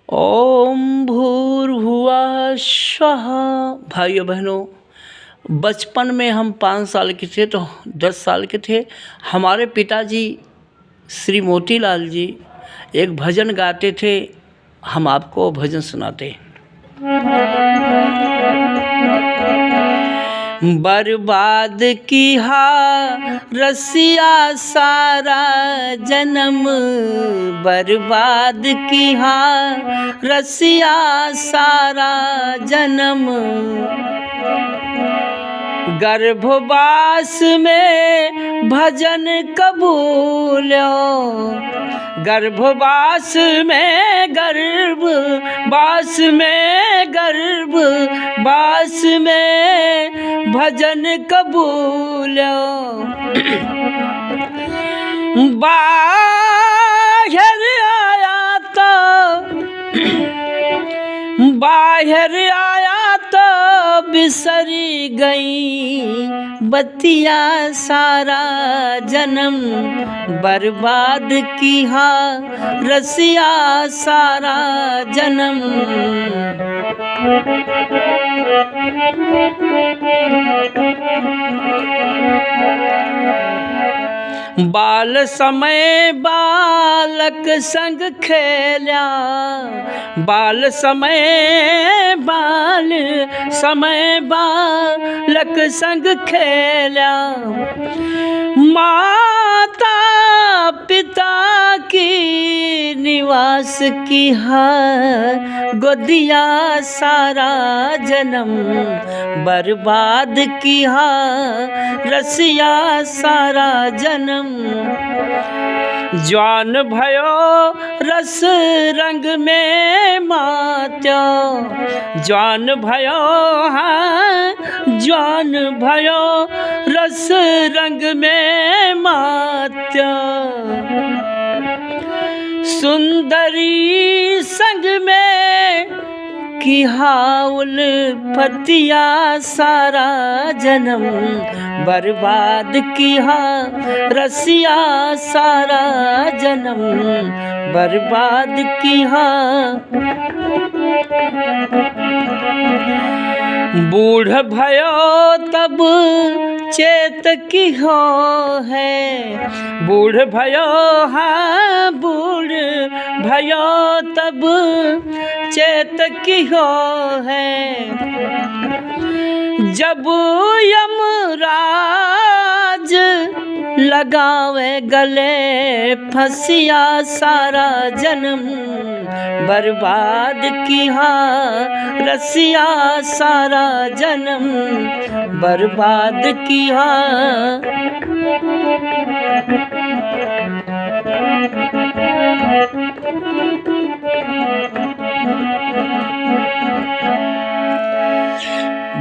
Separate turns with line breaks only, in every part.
ओम भूर्भुवः स्वः। भाइयों बहनों, बचपन में हम 5 साल के थे तो 10 साल के थे। हमारे पिताजी श्री मोतीलाल जी एक भजन गाते थे। हम आपको भजन सुनाते हैं। बर्बाद किया रसिया सारा जन्म, बर्बाद किया रसिया सारा जन्म। गर्भवास में भजन कबूलो, गर्भवास में गर्भवास में भजन कबूलो। बाहर आया तो बिसरी गई बतिया सारा जन्म, बर्बाद किया रसिया सारा जन्म। बाल समय बालक संग खेल्या, बाल समय बालक संग खेल्या। माता पिता की निवास की है गोदिया सारा जन्म, बर्बाद किया रसिया सारा जन्म। जवान भयो रस रंग में मात्यो, जवान भयो जवान भयो रस रंग में मात्यो। सुंदरी संग में की हाउल पतिया सारा जन्म, बर्बाद किया रसिया सारा जन्म, बर्बाद किया। बूढ़ भयो तब चेत की हो है, बूढ़ भयो बूढ़ भयो तब चेत की हो है। जब यमराज लगावे गले फंसिया सारा जन्म, बर्बाद किया रसिया सारा जन्म, बर्बाद किया।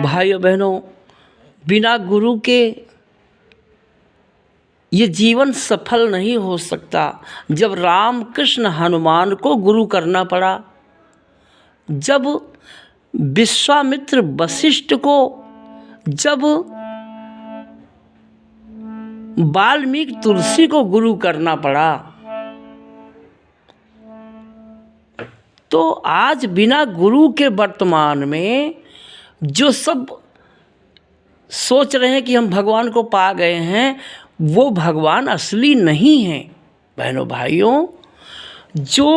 भाइयों बहनों, बिना गुरु के ये जीवन सफल नहीं हो सकता। जब राम कृष्ण हनुमान को गुरु करना पड़ा, जब विश्वामित्र वशिष्ठ को, जब वाल्मीकि तुलसी को गुरु करना पड़ा, तो आज बिना गुरु के वर्तमान में जो सब सोच रहे हैं कि हम भगवान को पा गए हैं, वो भगवान असली नहीं है। बहनों भाइयों, जो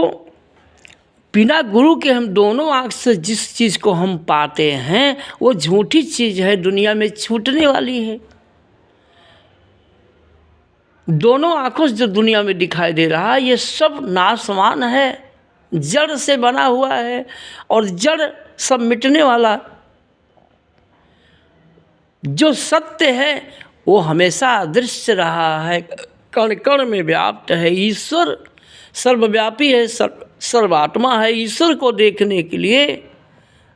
बिना गुरु के हम दोनों आँख से जिस चीज़ को हम पाते हैं वो झूठी चीज़ है, दुनिया में छूटने वाली है। दोनों आँखों से जो दुनिया में दिखाई दे रहा है ये सब नाशवान है, जड़ से बना हुआ है और जड़ सब मिटने वाला। जो सत्य है वो हमेशा अदृश्य रहा है, कण कण में व्याप्त है। ईश्वर सर्वव्यापी है, सर्वात्मा है। ईश्वर को देखने के लिए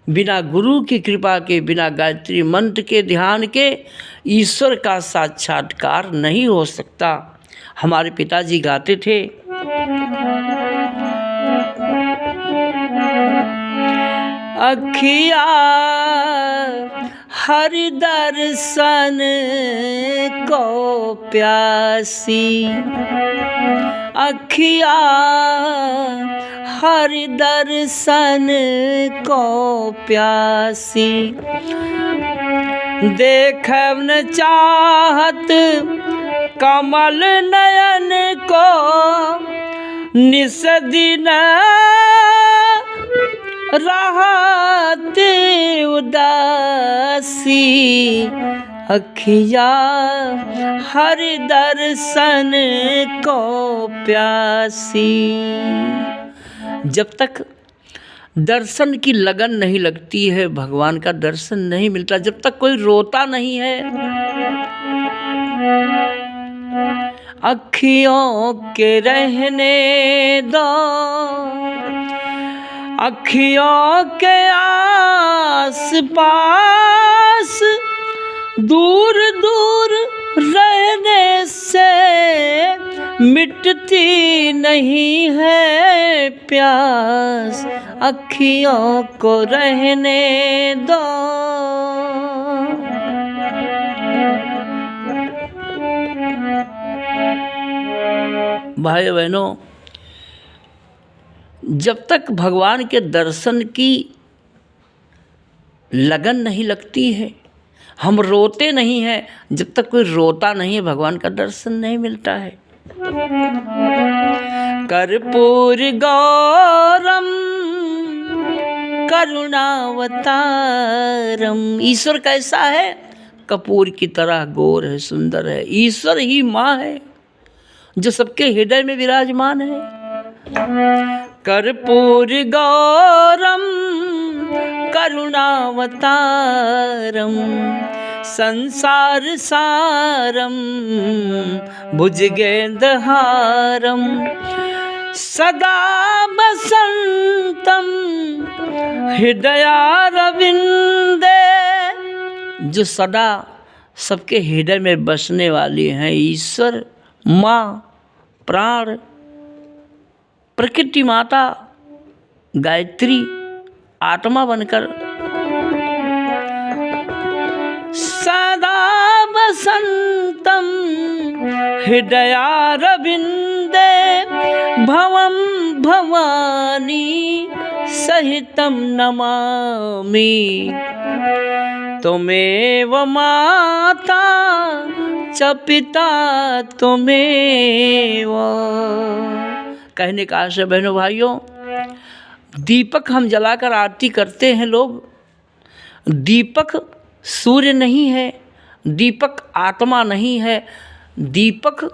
बिना गुरु की कृपा के, बिना गायत्री मंत्र के, ध्यान के ईश्वर का साक्षात्कार नहीं हो सकता। हमारे पिताजी गाते थे, अखिया हरि दर्शन को प्यासी, अखिया हर दर्शन को प्यासी, देखब न चाहत कमल नयन को, निस दिन रहत उदासी, अखिया हर दर्शन को प्यासी। जब तक दर्शन की लगन नहीं लगती है, भगवान का दर्शन नहीं मिलता। जब तक कोई रोता नहीं है, अखियों के रहने दो, अखियों के आस पास दूर दूर रहने से मिटती नहीं है प्यास, अखियों को रहने दो। भाई बहनों, जब तक भगवान के दर्शन की लगन नहीं लगती है, हम रोते नहीं हैं, जब तक कोई रोता नहीं है भगवान का दर्शन नहीं मिलता है। कर्पूर गौरम करुणावतारम, ईश्वर कैसा है? कपूर की तरह गौर है, सुंदर है। ईश्वर ही माँ है जो सबके हृदय में विराजमान है। कर्पूर गौरम करुणावतारम, संसार सारम भुजगेंद्रहारम, सदा बसंतम हृदयारविंदे, जो सदा सबके हृदय में बसने वाली हैं। ईश्वर माँ, प्राण, प्रकृति माता, गायत्री आत्मा बनकर सदा बसंतम हृदयारविंदे, भवम भवानी सहितम नमामि, त्वमेव माता च पिता त्वमेव। कहने का आशय बहनों भाइयों, दीपक हम जलाकर आरती करते हैं लोग। दीपक सूर्य नहीं है, दीपक आत्मा नहीं है, दीपक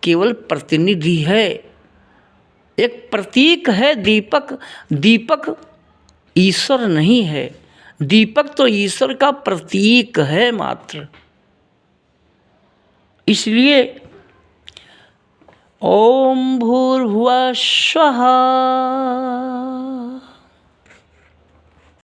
केवल प्रतिनिधि है, एक प्रतीक है दीपक। दीपक ईश्वर नहीं है, दीपक तो ईश्वर का प्रतीक है मात्र। इसलिए ओम भूर्भुवः स्वः